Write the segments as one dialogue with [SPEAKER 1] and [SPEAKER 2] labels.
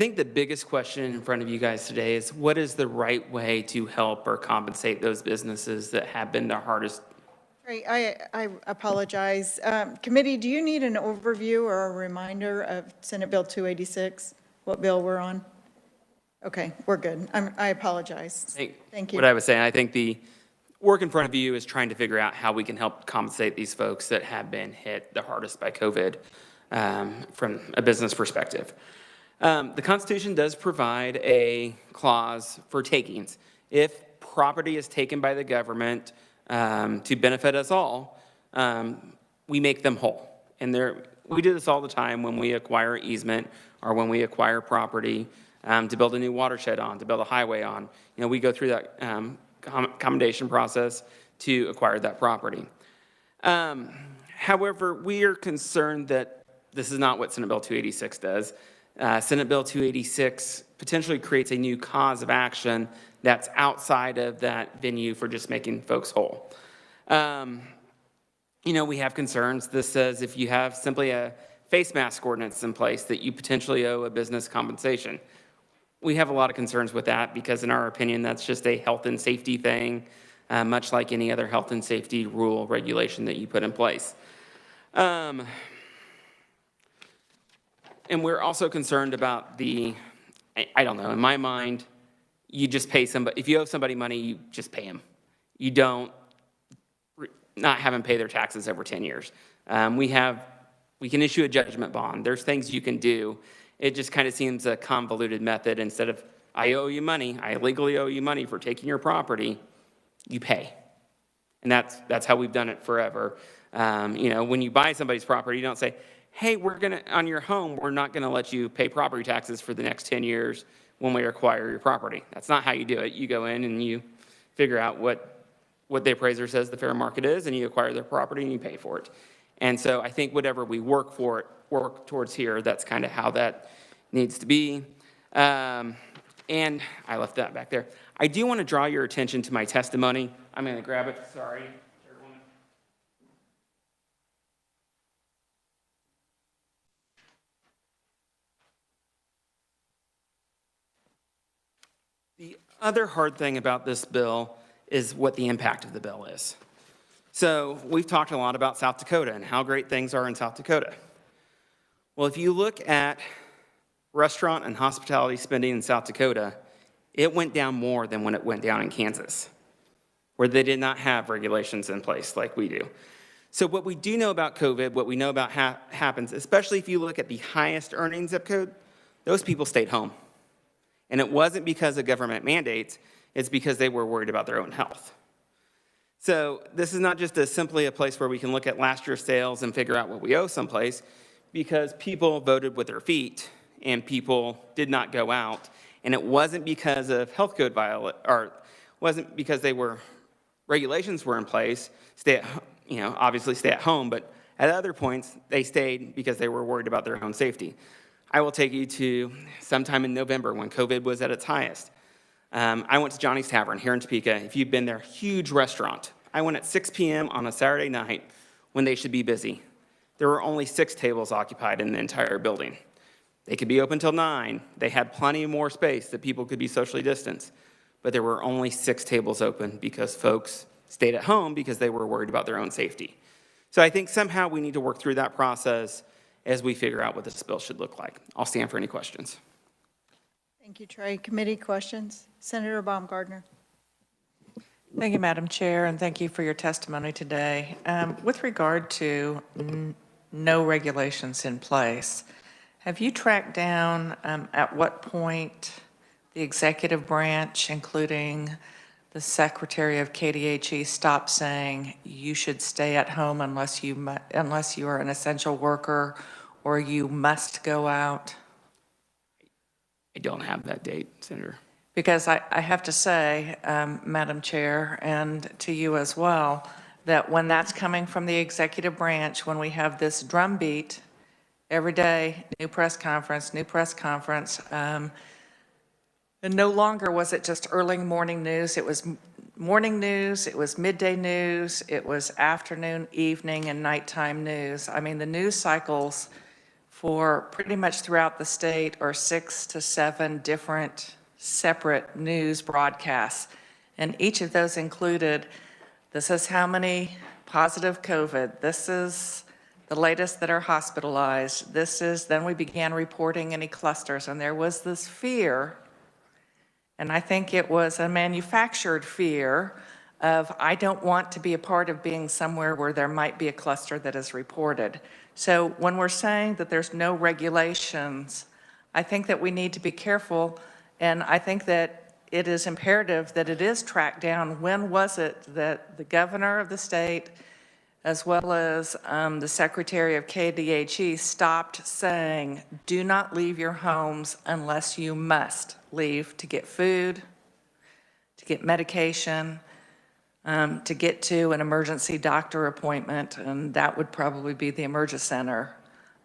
[SPEAKER 1] I think the biggest question in front of you guys today is what is the right way to help or compensate those businesses that have been the hardest?
[SPEAKER 2] Right, I apologize. Committee, do you need an overview or a reminder of Senate Bill 286, what bill we're on? Okay, we're good. I apologize. Thank you.
[SPEAKER 1] What I was saying, I think the work in front of you is trying to figure out how we can help compensate these folks that have been hit the hardest by COVID from a business perspective. The Constitution does provide a clause for takings. If property is taken by the government to benefit us all, we make them whole. And we do this all the time when we acquire easement or when we acquire property to build a new watershed on, to build a highway on. You know, we go through that accommodation process to acquire that property. However, we are concerned that this is not what Senate Bill 286 does. Senate Bill 286 potentially creates a new cause of action that's outside of that venue for just making folks whole. You know, we have concerns. This says if you have simply a face mask ordinance in place that you potentially owe a business compensation. We have a lot of concerns with that because in our opinion, that's just a health and safety thing, much like any other health and safety rule regulation that you put in place. And we're also concerned about I don't know, in my mind, you just pay somebody, if you owe somebody money, you just pay them. You don't not have them pay their taxes over 10 years. We can issue a judgment bond. There's things you can do. It just kind of seems a convoluted method. Instead of, I owe you money, I legally owe you money for taking your property, you pay. And that's how we've done it forever. You know, when you buy somebody's property, you don't say, hey, on your home, we're not gonna let you pay property taxes for the next 10 years when we acquire your property. That's not how you do it. You go in and you figure out what the appraiser says the fair market is, and you acquire their property and you pay for it. And so I think whatever we work towards here, that's kind of how that needs to be. And I left that back there. I do want to draw your attention to my testimony. I'm going to grab it, sorry. The other hard thing about this bill is what the impact of the bill is. So we've talked a lot about South Dakota and how great things are in South Dakota. Well, if you look at restaurant and hospitality spending in South Dakota, it went down more than when it went down in Kansas, where they did not have regulations in place like we do. So what we do know about COVID, what we know about happens, especially if you look at the highest earning zip code, those people stayed home. And it wasn't because of government mandates, it's because they were worried about their own health. So this is not just simply a place where we can look at last year's sales and figure out what we owe someplace, because people voted with their feet and people did not go out. And it wasn't because of health code or wasn't because regulations were in place, obviously stay at home, but at other points they stayed because they were worried about their own safety. I will take you to sometime in November when COVID was at its highest. I went to Johnny's Tavern here in Topeka. If you've been there, huge restaurant. I went at 6 p.m. on a Saturday night when they should be busy. There were only 6 tables occupied in the entire building. They could be open till 9. They had plenty more space that people could be socially distanced. But there were only 6 tables open because folks stayed at home because they were worried about their own safety. So I think somehow we need to work through that process as we figure out what this bill should look like. I'll stand for any questions.
[SPEAKER 2] Thank you, Trey. Committee questions? Senator Baumgardner.
[SPEAKER 3] Thank you, Madam Chair, and thank you for your testimony today. With regard to no regulations in place, have you tracked down at what point the executive branch, including the Secretary of KDHE, stopped saying you should stay at home unless you are an essential worker or you must go out?
[SPEAKER 1] I don't have that date, Senator.
[SPEAKER 3] Because I have to say, Madam Chair, and to you as well, that when that's coming from the executive branch, when we have this drumbeat every day, new press conference, and no longer was it just early morning news. It was morning news, it was midday news, it was afternoon, evening, and nighttime news. I mean, the news cycles for pretty much throughout the state are 6 to 7 different separate news broadcasts. And each of those included, this is how many positive COVID, this is the latest that are hospitalized, then we began reporting any clusters, and there was this fear, and I think it was a manufactured fear of, I don't want to be a part of being somewhere where there might be a cluster that is reported. So when we're saying that there's no regulations, I think that we need to be careful, and I think that it is imperative that it is tracked down. When was it that the governor of the state, as well as the secretary of KDHE, stopped saying, do not leave your homes unless you must leave to get food, to get medication, to get to an emergency doctor appointment, and that would probably be the emergency center.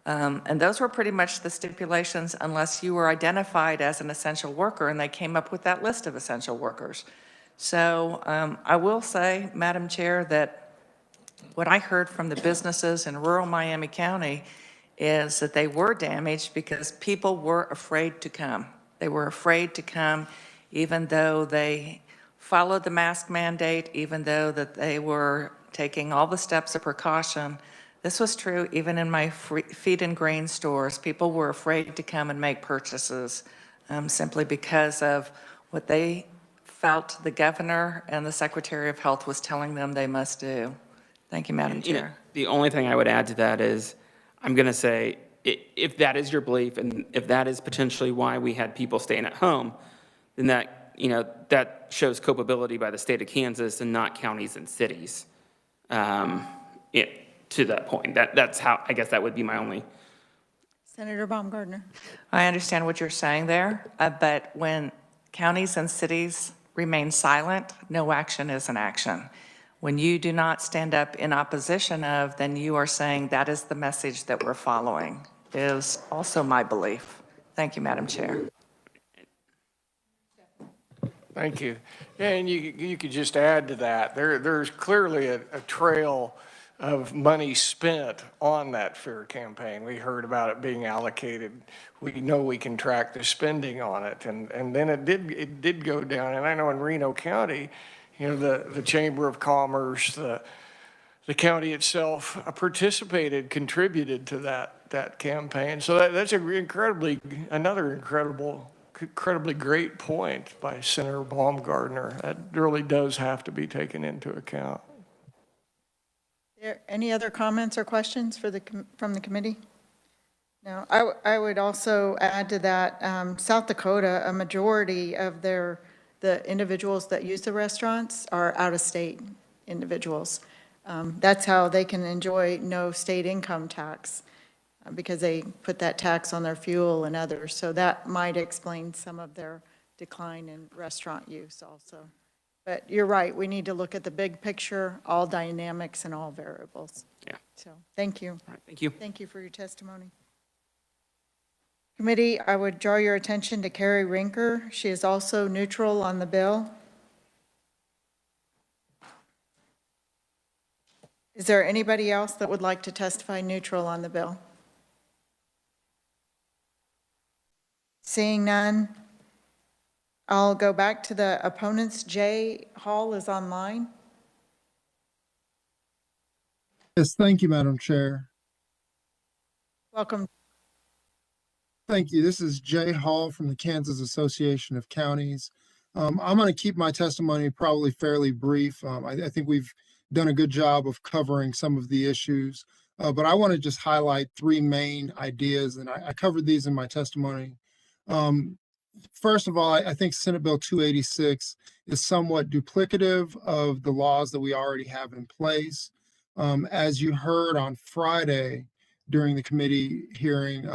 [SPEAKER 3] And those were pretty much the stipulations unless you were identified as an essential worker, and they came up with that list of essential workers. So I will say, Madam Chair, that what I heard from the businesses in rural Miami County is that they were damaged because people were afraid to come. They were afraid to come even though they followed the mask mandate, even though that they were taking all the steps of precaution. This was true even in my feed and grain stores. People were afraid to come and make purchases simply because of what they felt the governor and the Secretary of Health was telling them they must do. Thank you, Madam Chair.
[SPEAKER 1] The only thing I would add to that is, I'm going to say, if that is your belief, and if that is potentially why we had people staying at home, then that, that shows culpability by the state of Kansas and not counties and cities. To that point, that's how, I guess that would be my only.
[SPEAKER 2] Senator Baumgardner.
[SPEAKER 3] I understand what you're saying there, but when counties and cities remain silent, no action is an action. When you do not stand up in opposition of, then you are saying that is the message that we're following, is also my belief. Thank you, Madam Chair.
[SPEAKER 4] Thank you. And you could just add to that. There's clearly a trail of money spent on that fear campaign. We heard about it being allocated. We know we can track the spending on it. And then it did go down. And I know in Reno County, the Chamber of Commerce, the county itself participated, contributed to that campaign. So that's another incredibly great point by Senator Baumgardner. That really does have to be taken into account.
[SPEAKER 2] Any other comments or questions from the committee? No, I would also add to that, South Dakota, a majority of the individuals that use the restaurants are out-of-state individuals. That's how they can enjoy no state income tax, because they put that tax on their fuel and others. So that might explain some of their decline in restaurant use also. But you're right, we need to look at the big picture, all dynamics and all variables.
[SPEAKER 1] Yeah.
[SPEAKER 2] So thank you.
[SPEAKER 1] All right, thank you.
[SPEAKER 2] Thank you for your testimony. Committee, I would draw your attention to Carrie Rinker. She is also neutral on the bill. Is there anybody else that would like to testify neutral on the bill? Seeing none, I'll go back to the opponents. Jay Hall is online.
[SPEAKER 5] Yes, thank you, Madam Chair.
[SPEAKER 2] Welcome.
[SPEAKER 5] Thank you. This is Jay Hall from the Kansas Association of Counties. I'm going to keep my testimony probably fairly brief. I think we've done a good job of covering some of the issues, but I want to just highlight three main ideas, and I covered these in my testimony. First of all, I think Senate Bill 286 is somewhat duplicative of the laws that we already have in place. As you heard on Friday during the committee hearing,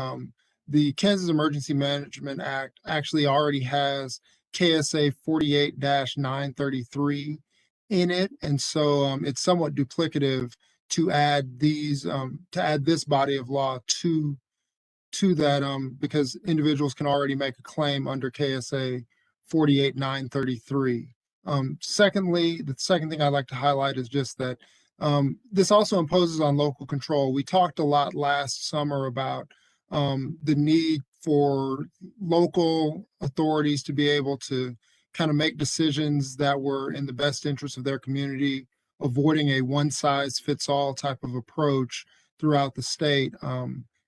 [SPEAKER 5] the Kansas Emergency Management Act actually already has KSA 48-933 in it, and so it's somewhat duplicative to add these this body of law to that because individuals can already make a claim under KSA 48-933. Secondly, the second thing I'd like to highlight is just that this also imposes on local control. We talked a lot last summer about the need for local authorities to be able to kind of make decisions that were in the best interest of their community, avoiding a one-size-fits-all type of approach throughout the state.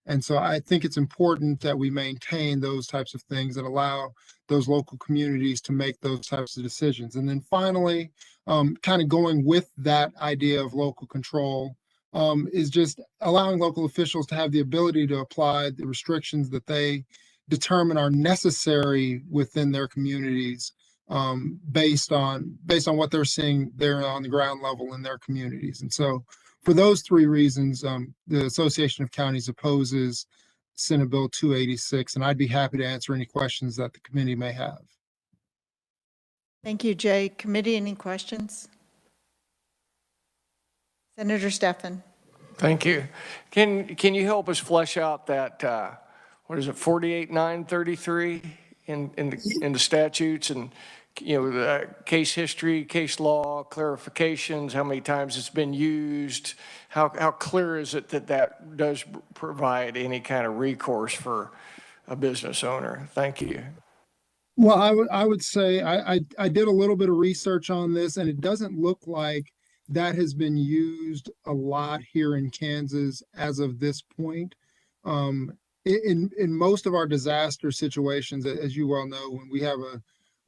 [SPEAKER 5] And so I think it's important that we maintain those types of things that allow those local communities to make those types of decisions. And then finally, kind of going with that idea of local control, is just allowing local officials to have the ability to apply the restrictions that they determine are necessary within their communities, based on what they're seeing there on the ground level in their communities. And so for those three reasons, the Association of Counties opposes Senate Bill 286, and I'd be happy to answer any questions that the committee may have.
[SPEAKER 2] Thank you, Jay. Committee, any questions? Senator Steffen.
[SPEAKER 4] Thank you. Can you help us flesh out that, what is it, 48933 in the statutes, and, you know, the case history, case law, clarifications, how many times it's been used? How clear is it that that does provide any kind of recourse for a business owner? Thank you.
[SPEAKER 5] Well, I would say I did a little bit of research on this, and it doesn't look like that has been used a lot here in Kansas as of this point. In most of our disaster situations, as you well know, when we have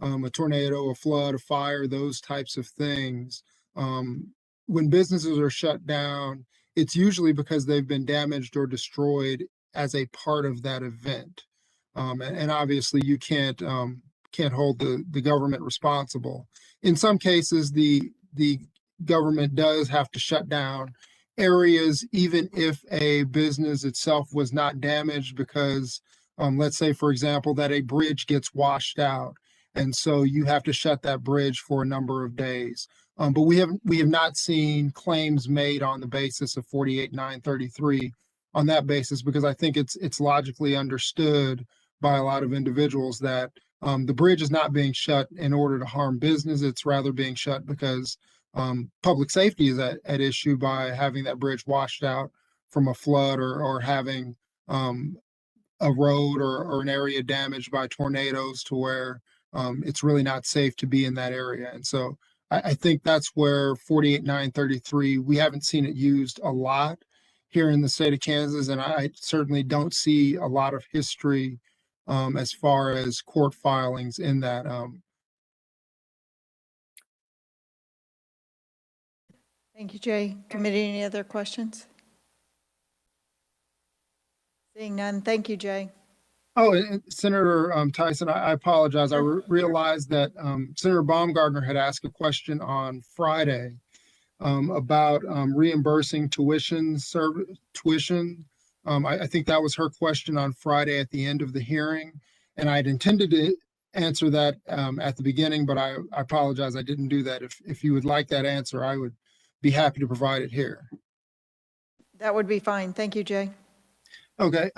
[SPEAKER 5] a tornado, a flood, a fire, those types of things, when businesses are shut down, it's usually because they've been damaged or destroyed as a part of that event. And obviously you can't hold the government responsible. In some cases, the government does have to shut down areas, even if a business itself was not damaged, because let's say, for example, that a bridge gets washed out. And so you have to shut that bridge for a number of days. But we have not seen claims made on the basis of 48933 on that basis, because I think it's logically understood by a lot of individuals that the bridge is not being shut in order to harm business. It's rather being shut because public safety is at issue by having that bridge washed out from a flood, or having a road or an area damaged by tornadoes to where it's really not safe to be in that area. And so I think that's where 48933, we haven't seen it used a lot here in the state of Kansas, and I certainly don't see a lot of history as far as court filings in that.
[SPEAKER 2] Thank you, Jay. Committee, any other questions? Seeing none, thank you, Jay.
[SPEAKER 5] Oh, and Senator Tyson, I apologize. I realized that Senator Baumgartner had asked a question on Friday about reimbursing tuition. I think that was her question on Friday at the end of the hearing, and I'd intended to answer that at the beginning, but I apologize, I didn't do that. If you would like that answer, I would be happy to provide it here.
[SPEAKER 2] That would be fine. Thank you, Jay.
[SPEAKER 5] Okay.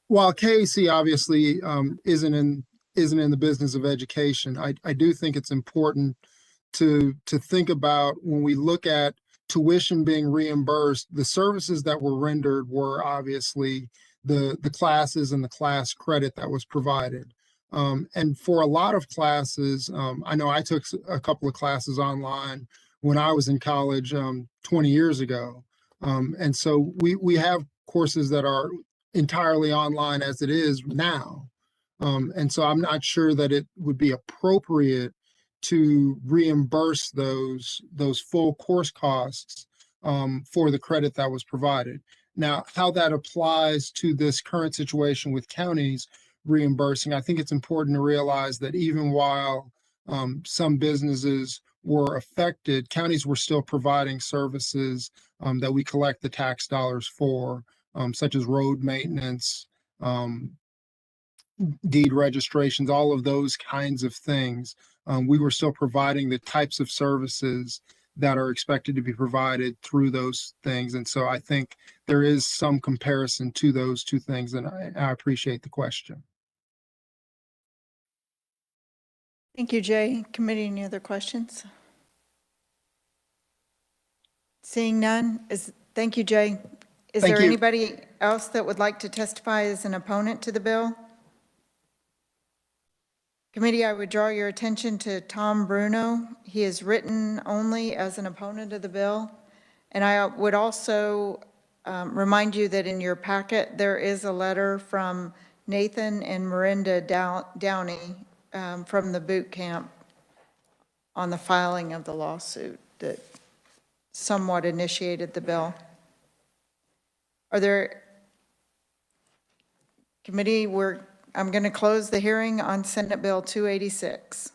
[SPEAKER 5] While KAC obviously isn't in the business of education, I do think it's important to think about, when we look at tuition being reimbursed, the services that were rendered were obviously the classes and the class credit that was provided. And for a lot of classes, I know I took a couple of classes online when I was in college 20 years ago. And so we have courses that are entirely online as it is now. And so I'm not sure that it would be appropriate to reimburse those full course costs for the credit that was provided. Now, how that applies to this current situation with counties reimbursing, I think it's important to realize that even while some businesses were affected, counties were still providing services that we collect the tax dollars for, such as road maintenance, deed registrations, all of those kinds of things. We were still providing the types of services that are expected to be provided through those things. And so I think there is some comparison to those two things, and I appreciate the question.
[SPEAKER 2] Thank you, Jay. Committee, any other questions? Seeing none, thank you, Jay. Is
[SPEAKER 5] Thank
[SPEAKER 2] there
[SPEAKER 5] you.
[SPEAKER 2] anybody else that would like to testify as an opponent to the bill? Committee, I would draw your attention to Tom Bruno. He is written only as an opponent of the bill. And I would also remind you that in your packet, there is a letter from Nathan and Miranda Downey from the boot camp on the filing of the lawsuit that somewhat initiated the bill. Are there, committee, I'm going to close the hearing on Senate Bill 286.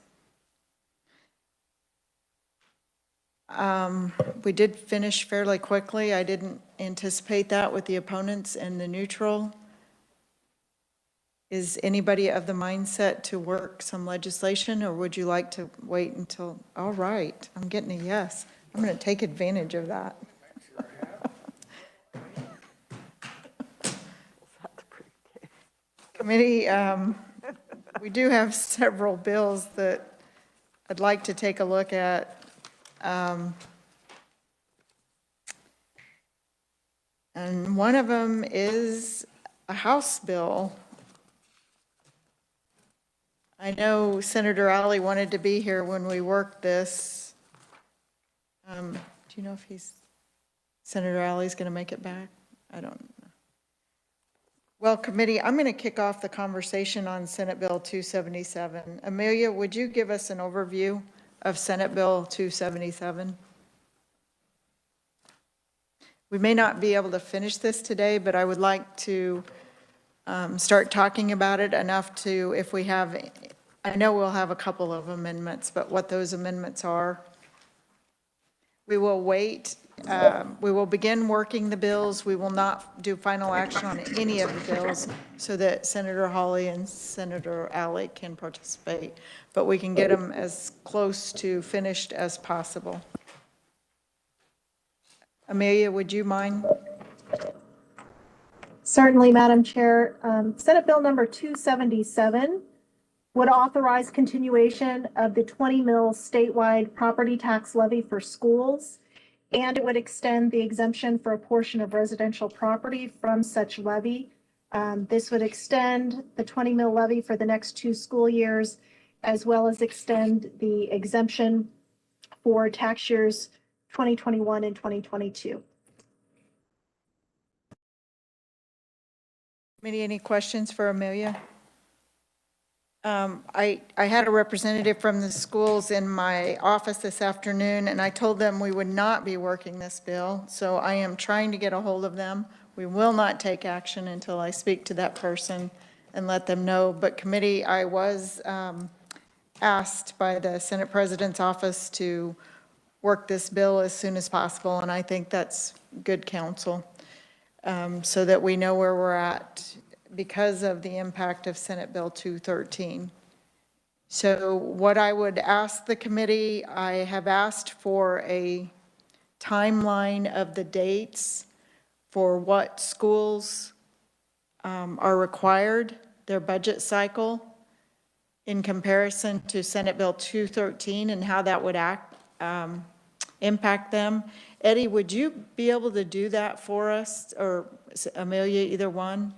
[SPEAKER 2] We did finish fairly quickly. I didn't anticipate that with the opponents and the neutral. Is anybody of the mindset to work some legislation, or would you like to wait until, all right, I'm getting a yes. I'm going to take advantage of that. Committee, we do have several bills that I'd like to take a look at. And one of them is a House bill. I know Senator Alley wanted to be here when we worked this. Do you know if Senator Alley's going to make it back? I don't know. Well, committee, I'm going to kick off the conversation on Senate Bill 277. Amelia, would you give us an overview of Senate Bill 277? We may not be able to finish this today, but I would like to start talking about it enough to, if we have, I know we'll have a couple of amendments, but what those amendments are. We will wait. We will begin working the bills. We will not do final action on any of the bills so that Senator Hawley and Senator Alley can participate, but we can get them as close to finished as possible. Amelia, would you mind?
[SPEAKER 6] Certainly, Madam Chair. Senate Bill number 277 would authorize continuation of the 20 mil statewide property tax levy for schools, and it would extend the exemption for a portion of residential property from such levy. This would extend the 20 mil levy for the next 2 school years, as well as extend the exemption for tax years 2021 and 2022.
[SPEAKER 2] Committee, any questions for Amelia? I had a representative from the schools in my office this afternoon, and I told them we would not be working this bill. So I am trying to get a hold of them. We will not take action until I speak to that person and let them know. But committee, I was asked by the Senate President's office to work this bill as soon as possible, and I think that's good counsel, so that we know where we're at because of the impact of Senate Bill 213. So what I would ask the committee, I have asked for a timeline of the dates for what schools are required, their budget cycle, in comparison to Senate Bill 213 and how that would impact them. Eddie, would you be able to do that for us, or Amelia, either one?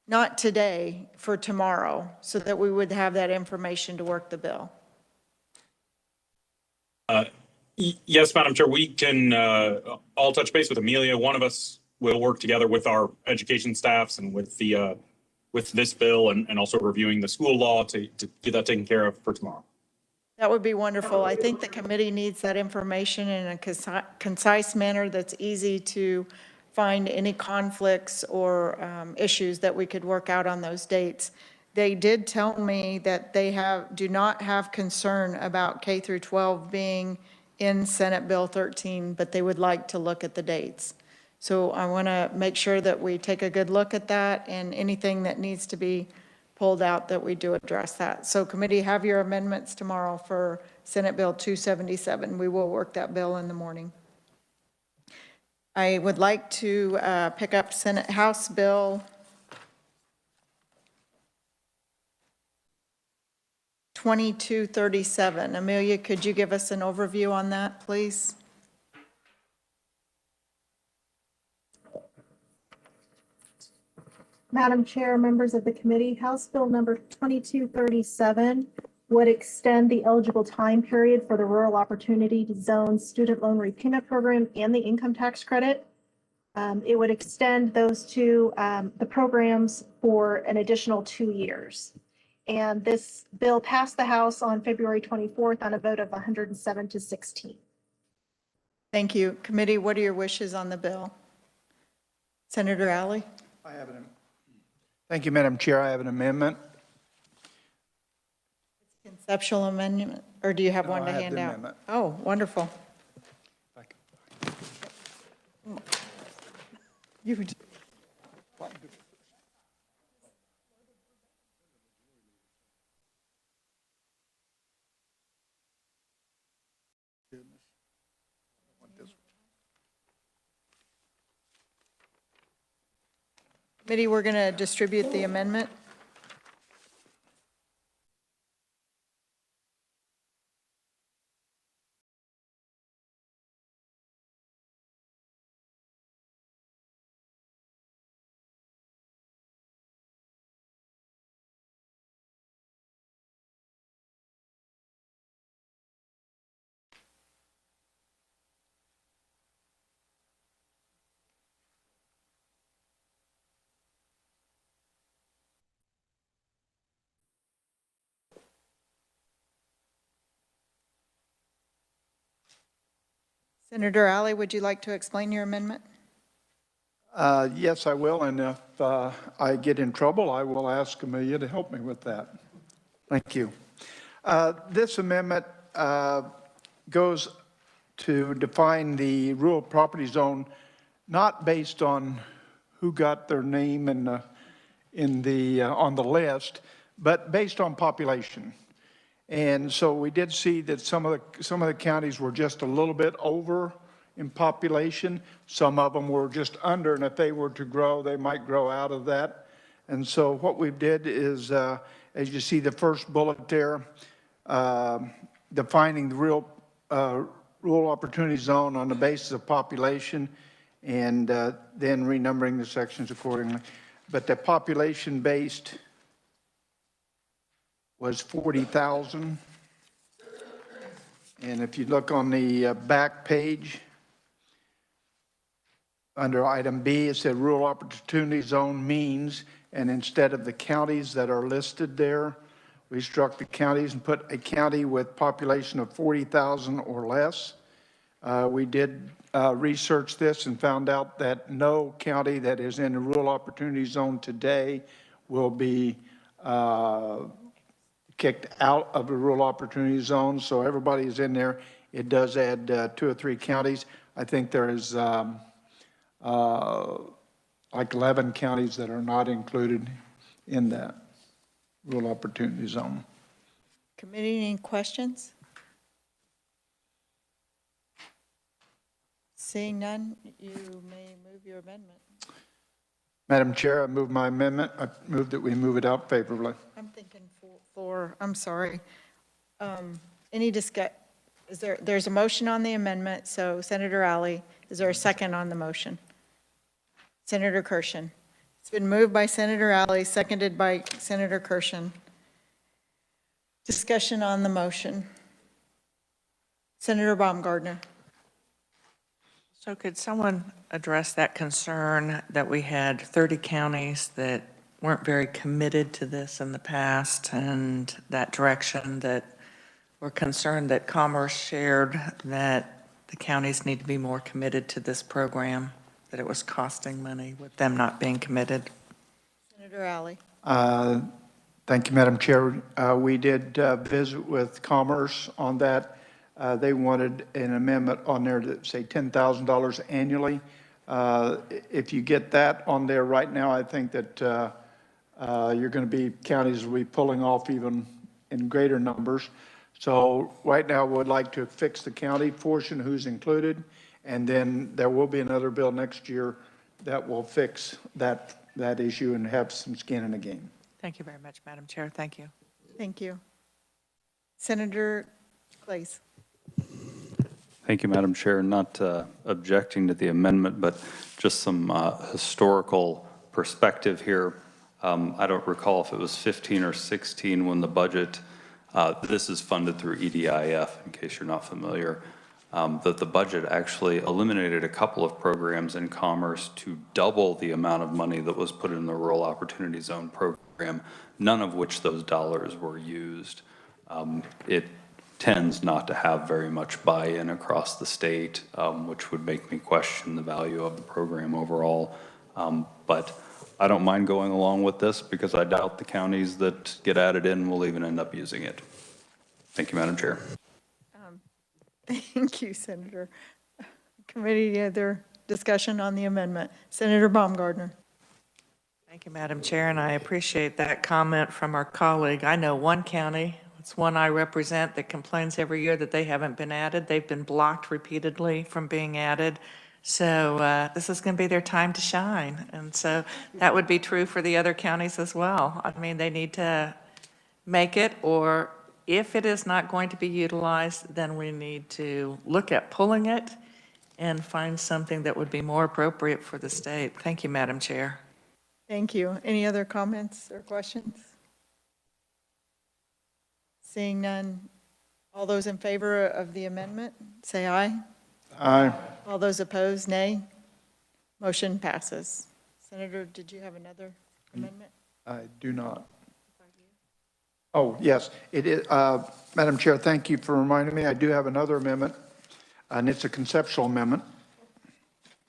[SPEAKER 2] Not today, for tomorrow, so that we would have that information to work the bill.
[SPEAKER 7] Yes, Madam Chair, we can all touch base with Amelia. One of us will work together with our education staffs and with the with this bill and also reviewing the school law to get that taken care of for tomorrow.
[SPEAKER 2] That would be wonderful. I think the committee needs that information in a concise manner that's easy to find any conflicts or issues that we could work out on those dates. They did tell me that they do not have concern about K through 12 being in Senate Bill 13, but they would like to look at the dates. So I want to make sure that we take a good look at that, and anything that needs to be pulled out, that we do address that. So committee, have your amendments tomorrow for Senate Bill 277. We will work that bill in the morning. I would like to pick up House Bill 2237. Amelia, could you give us an overview on that, please?
[SPEAKER 6] Madam Chair, members of the committee, House Bill number 2237 would extend the eligible time period for the Rural Opportunity Zone Student Loan Repayment Program and the income tax credit. It would extend those two, the programs for an additional 2 years. And this bill passed the House on February 24th on a vote of 107 to 16.
[SPEAKER 2] Thank you. Committee, what are your wishes on the bill? Senator Alley?
[SPEAKER 8] Thank you, Madam Chair. I have an amendment.
[SPEAKER 2] Conceptual amendment, or do you have one
[SPEAKER 8] I
[SPEAKER 2] to
[SPEAKER 8] have
[SPEAKER 2] hand
[SPEAKER 8] the
[SPEAKER 2] out?
[SPEAKER 8] amendment.
[SPEAKER 2] Oh, wonderful. You would- Committee, we're going to distribute the amendment. Senator Alley, would you like to explain your amendment?
[SPEAKER 8] Yes, I will, and if I get in trouble, I will ask Amelia to help me with that. Thank you. This amendment goes to define the rural property zone not based on who got their name on the list, but based on population. And so we did see that some of the counties were just a little bit over in population. Some of them were just under, and if they were to grow, they might grow out of that. And so what we did is, as you see the first bullet there, defining the rural opportunity zone on the basis of population, and then renumbering the sections accordingly. But the population-based was 40,000. And if you look on the back page, under item B, it said rural opportunity zone means, and instead of the counties that are listed there, we struck the counties and put a county with population of 40,000 or less. We did research this and found out that no county that is in the rural opportunity zone today will be kicked out of the rural opportunity zone, so everybody is in there. It does add 2 or 3 counties. I think there is like 11 counties that are not included in that rural opportunity zone.
[SPEAKER 2] Committee, any questions? Seeing none, you may move your amendment.
[SPEAKER 8] Madam Chair, I move my amendment. I move that we move it out favorably.
[SPEAKER 2] I'm thinking I'm sorry. Any there's a motion on the amendment, so Senator Alley, is there a second on the motion? Senator Kirshen. It's been moved by Senator Alley, seconded by Senator Kirshen. Discussion on the motion. Senator Baumgardner.
[SPEAKER 3] So could someone address that concern that we had 30 counties that weren't very committed to this in the past, and that direction that we're concerned that Commerce shared that the counties need to be more committed to this program, that it was costing money with them not being committed?
[SPEAKER 2] Senator Alley.
[SPEAKER 8] Thank you, Madam Chair. We did visit with Commerce on that. They wanted an amendment on there to say $10,000 annually. If you get that on there right now, I think that you're going to be, counties will be pulling off even in greater numbers. So right now, we'd like to fix the county portion, who's included, and then there will be another bill next year that will fix that issue and have some skin in the game.
[SPEAKER 3] Thank you very much, Madam Chair. Thank you.
[SPEAKER 2] Thank you. Senator Clays.
[SPEAKER 9] Thank you, Madam Chair. Not objecting to the amendment, but just some historical perspective here. I don't recall if it was 15 or 16 when the budget, this is funded through EDIF, in case you're not familiar, that the budget actually eliminated a couple of programs in commerce to double the amount of money that was put in the Rural Opportunity Zone program, none of which those dollars were used. It tends not to have very much buy-in across the state, which would make me question the value of the program overall. But I don't mind going along with this because I doubt the counties that get added in will even end up using it. Thank you, Madam Chair.
[SPEAKER 2] Thank you, Senator. Committee, any other discussion on the amendment? Senator Baumgardner.
[SPEAKER 3] Thank you, Madam Chair, and I appreciate that comment from our colleague. I know one county, it's one I represent, that complains every year that they haven't been added. They've been blocked repeatedly from being added. So this is going to be their time to shine. And so that would be true for the other counties as well. I mean, they need to make it, or if it is not going to be utilized, then we need to look at pulling it and find something that would be more appropriate for the state. Thank you, Madam Chair.
[SPEAKER 2] Thank you. Any other comments or questions? Seeing none, all those in favor of the amendment, say aye.
[SPEAKER 8] Aye.
[SPEAKER 2] All those opposed, nay. Motion passes. Senator, did you have another amendment?
[SPEAKER 8] I do not. Oh, yes, it is. Madam Chair, thank you for reminding me. I do have another amendment, and it's a conceptual amendment.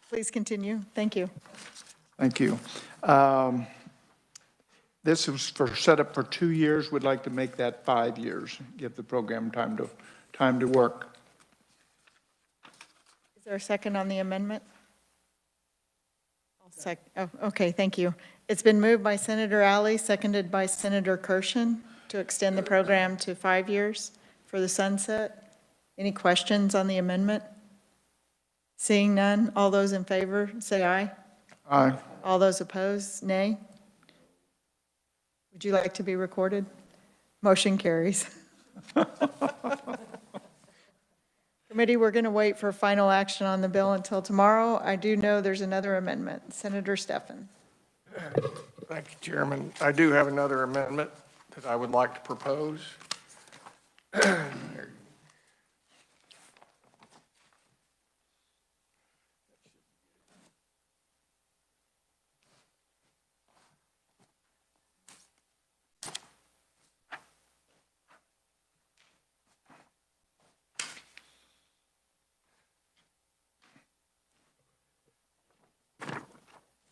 [SPEAKER 2] Please continue. Thank you.
[SPEAKER 8] Thank you. This is set up for 2 years. We'd like to make that 5 years, give the program time to work.
[SPEAKER 2] Is there a second on the amendment? Oh, okay, thank you. It's been moved by Senator Alley, seconded by Senator Kirshen to extend the program to 5 years for the sunset. Any questions on the amendment? Seeing none, all those in favor, say aye.
[SPEAKER 8] Aye.
[SPEAKER 2] All those opposed, nay. Would you like to be recorded? Motion carries. Committee, we're going to wait for final action on the bill until tomorrow. I do know there's another amendment. Senator Steffen.
[SPEAKER 4] Thank you, Chairman. I do have another amendment that I would like to propose.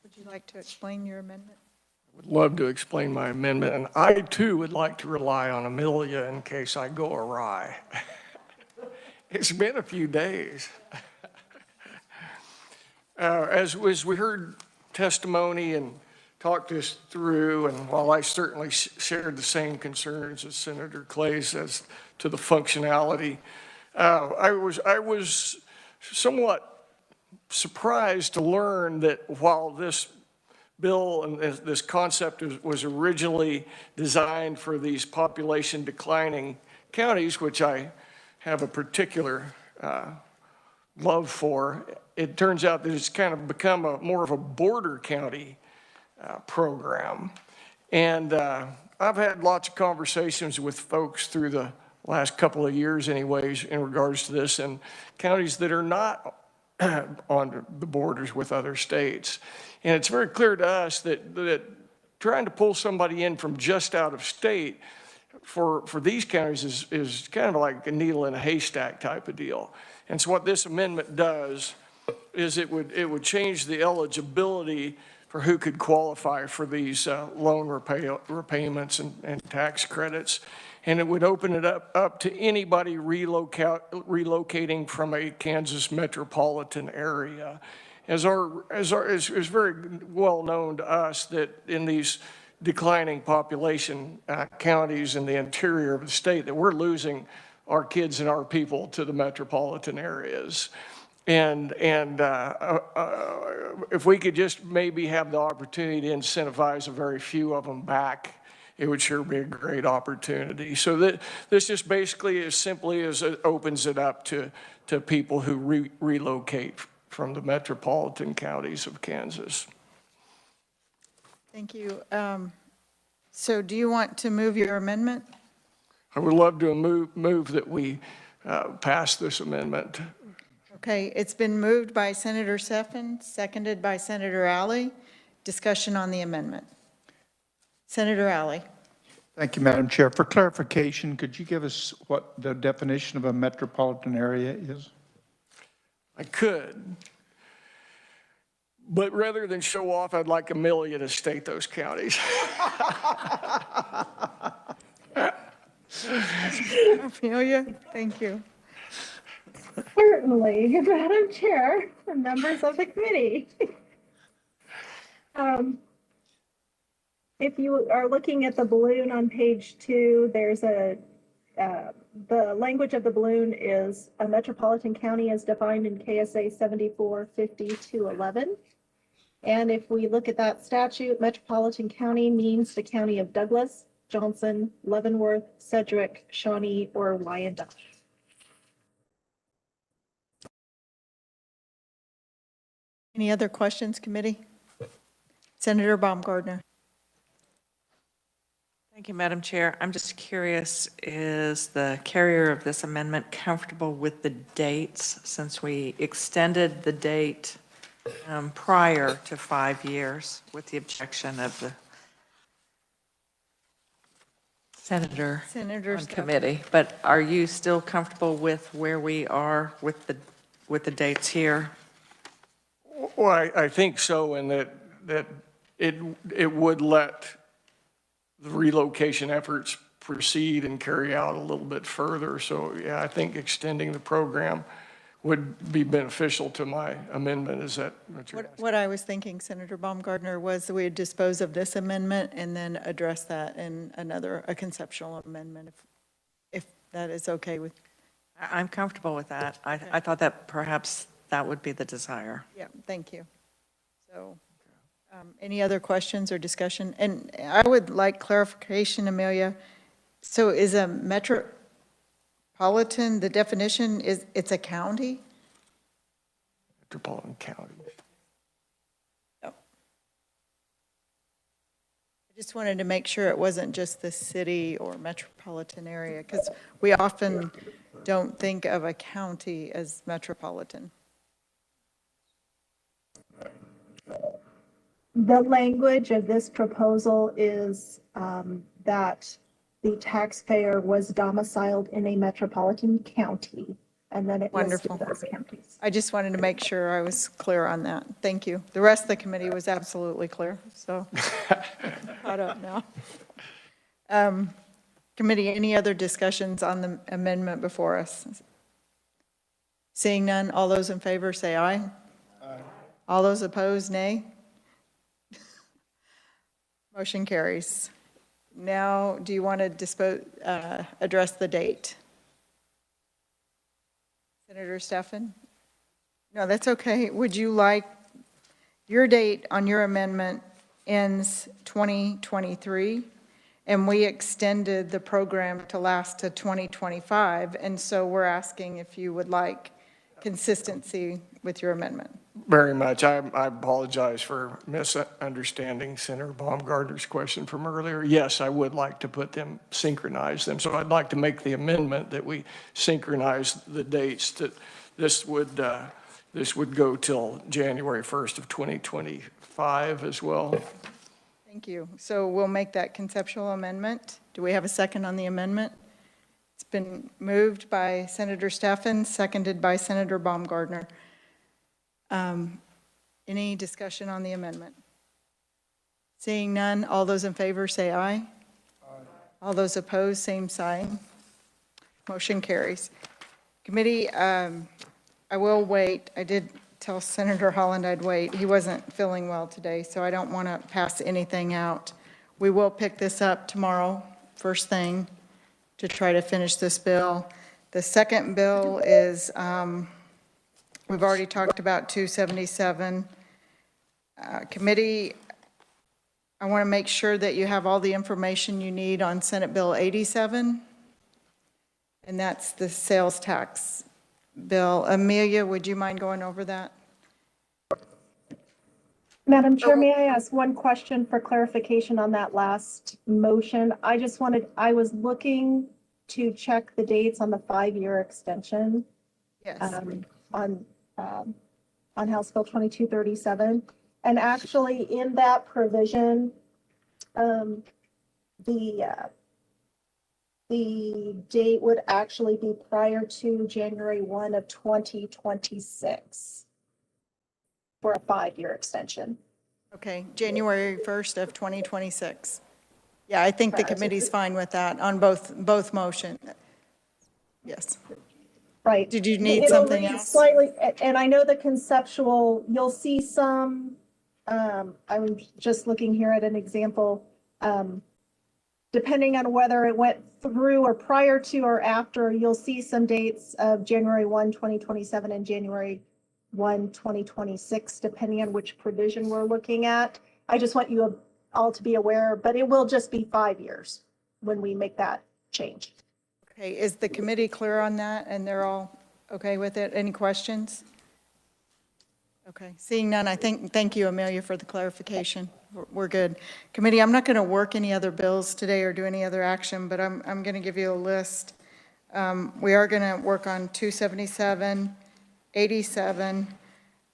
[SPEAKER 2] Would you like to explain your amendment?
[SPEAKER 4] Would love to explain my amendment, and I too would like to rely on Amelia in case I go awry. It's been a few days. As we heard testimony and talked this through, and while I certainly shared the same concerns as Senator Clays as to the functionality, I was somewhat surprised to learn that while this bill and this concept was originally designed for these population declining counties, which I have a particular love for, it turns out that it's kind of become more of a border county program. And I've had lots of conversations with folks through the last couple of years anyways in regards to this, and counties that are not on the borders with other states. And it's very clear to us that trying to pull somebody in from just out of state for these counties is kind of like a needle in a haystack type of deal. And so what this amendment does is it would change the eligibility for who could qualify for these loan repayments and tax credits. And it would open it up to anybody relocating from a Kansas metropolitan area. It's very well known to us that in these declining population counties in the interior of the state that we're losing our kids and our people to the metropolitan areas. And if we could just maybe have the opportunity to incentivize a very few of them back, it would sure be a great opportunity. So this just basically as simply as it opens it up to people who relocate from the metropolitan counties of Kansas.
[SPEAKER 2] Thank you. So do you want to move your amendment?
[SPEAKER 4] I would love to move that we pass this amendment.
[SPEAKER 2] Okay, it's been moved by Senator Steffen, seconded by Senator Alley. Discussion on the amendment. Senator Alley.
[SPEAKER 8] Thank you, Madam Chair. For clarification, could you give us what the definition of a metropolitan area is?
[SPEAKER 4] I could. But rather than show off, I'd like Amelia to state those counties.
[SPEAKER 2] Amelia, thank you.
[SPEAKER 6] Certainly, Madam Chair, and members of the committee. If you are looking at the balloon on page 2, there's the language of the balloon is a metropolitan county as defined in KSA 745211. And if we look at that statute, metropolitan county means the county of Douglas, Johnson, Leavenworth, Sedgwick, Shawnee, or Wyandotte.
[SPEAKER 2] Any other questions, committee? Senator Baumgardner.
[SPEAKER 3] Thank you, Madam Chair. I'm just curious, is the carrier of this amendment comfortable with the dates since we extended the date prior to 5 years with the objection of the senator on committee? But are you still comfortable with where we are with the dates here?
[SPEAKER 4] Well, I think so, and that it would let the relocation efforts proceed and carry out a little bit further. So, yeah, I think extending the program would be beneficial to my amendment. Is that what you're asking?
[SPEAKER 2] What I was thinking, Senator Baumgardner, was that we would dispose of this amendment and then address that in a conceptual amendment, if that is okay with.
[SPEAKER 3] I'm comfortable with that. I thought that perhaps that would be the desire.
[SPEAKER 2] Yeah, thank you. So, any other questions or discussion? And I would like clarification, Amelia. So is a metropolitan, the definition is it's a county?
[SPEAKER 4] Metropolitan counties.
[SPEAKER 2] Oh. I just wanted to make sure it wasn't just the city or metropolitan area, because we often don't think of a county as metropolitan.
[SPEAKER 6] The language of this proposal is that the taxpayer was domiciled in a metropolitan county, and then it listed those counties.
[SPEAKER 2] I just wanted to make sure I was clear on that. Thank you. The rest of the committee was absolutely clear, so caught up now. Committee, any other discussions on the amendment before us? Seeing none, all those in favor say aye. Aye. All those opposed, nay. Motion carries. Now, do you want to address the date? Senator Steffen? No, that's okay. Would you like, your date on your amendment ends 2023, and we extended the program to last to 2025, and so we're asking if you would like consistency with your amendment.
[SPEAKER 4] Very much. I apologize for misunderstanding Senator Baumgardner's question from earlier. Yes, I would like to synchronize them. So I'd like to make the amendment that we synchronize the dates, that this would go till January 1st of 2025 as well.
[SPEAKER 2] Thank you. So we'll make that conceptual amendment. Do we have a second on the amendment? It's been moved by Senator Steffen, seconded by Senator Baumgardner. Any discussion on the amendment? Seeing none, all those in favor say aye. Aye. All those opposed, same sign. Motion carries. Committee, I will wait. I did tell Senator Holland I'd wait. He wasn't feeling well today, so I don't want to pass anything out. We will pick this up tomorrow, first thing, to try to finish this bill. The second bill is, we've already talked about 277. Committee, I want to make sure that you have all the information you need on Senate Bill 87, and that's the sales tax bill. Amelia, would you mind going over that?
[SPEAKER 6] Madam Chair, may I ask one question for clarification on that last motion? I was looking to check the dates on the 5-year extension
[SPEAKER 2] Yes.
[SPEAKER 6] on, um, on House Bill 2237. And actually, in that provision, the date would actually be prior to January 1 of 2026 for a 5-year extension.
[SPEAKER 2] Okay, January 1st of 2026. Yeah, I think the
[SPEAKER 6] Correct.
[SPEAKER 2] committee's fine with that on both motion. Yes.
[SPEAKER 6] Right.
[SPEAKER 2] Did you need
[SPEAKER 6] It'll
[SPEAKER 2] something
[SPEAKER 6] read
[SPEAKER 2] else?
[SPEAKER 6] Slightly, and I know the conceptual, you'll see some, I'm just looking here at an example. Depending on whether it went through or prior to or after, you'll see some dates of January 1, 2027 and January 1, 2026, depending on which provision we're looking at. I just want you all to be aware, but it will just be 5 years when we make that change.
[SPEAKER 2] Okay, is the committee clear on that, and they're all okay with it? Any questions? Okay, seeing none, thank you, Amelia, for the clarification. We're good. Committee, I'm not going to work any other bills today or do any other action, but I'm going to give you a list. We are going to work on 277, 87.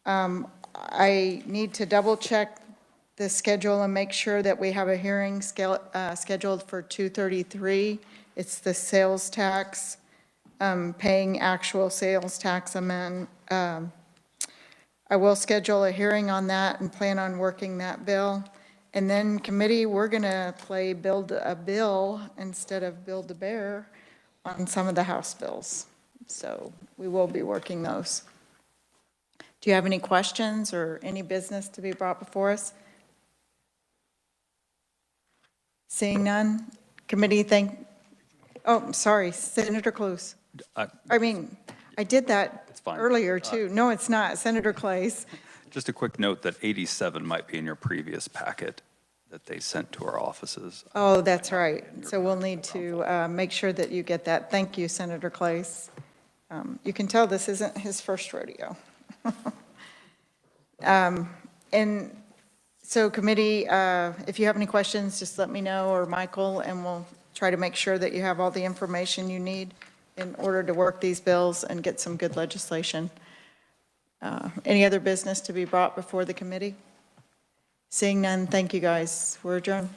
[SPEAKER 2] I need to double check the schedule and make sure that we have a hearing scheduled for 233. It's the sales tax, paying actual sales tax amendment. I will schedule a hearing on that and plan on working that bill. And then committee, we're going to play build a bill instead of build a bear on some of the House bills. So we will be working those. Do you have any questions or any business to be brought before us? Seeing none, committee, I'm sorry, Senator Cluse. I did that
[SPEAKER 9] It's fine.
[SPEAKER 2] earlier too. No, it's not, Senator Clays.
[SPEAKER 9] Just a quick note that 87 might be in your previous packet that they sent to our offices.
[SPEAKER 2] Oh, that's right. So we'll need to make sure that you get that. Thank you, Senator Clays. You can tell this isn't his first rodeo. And so committee, if you have any questions, just let me know, or Michael, and we'll try to make sure that you have all the information you need in order to work these bills and get some good legislation. Any other business to be brought before the committee? Seeing none, thank you guys. We're adjourned.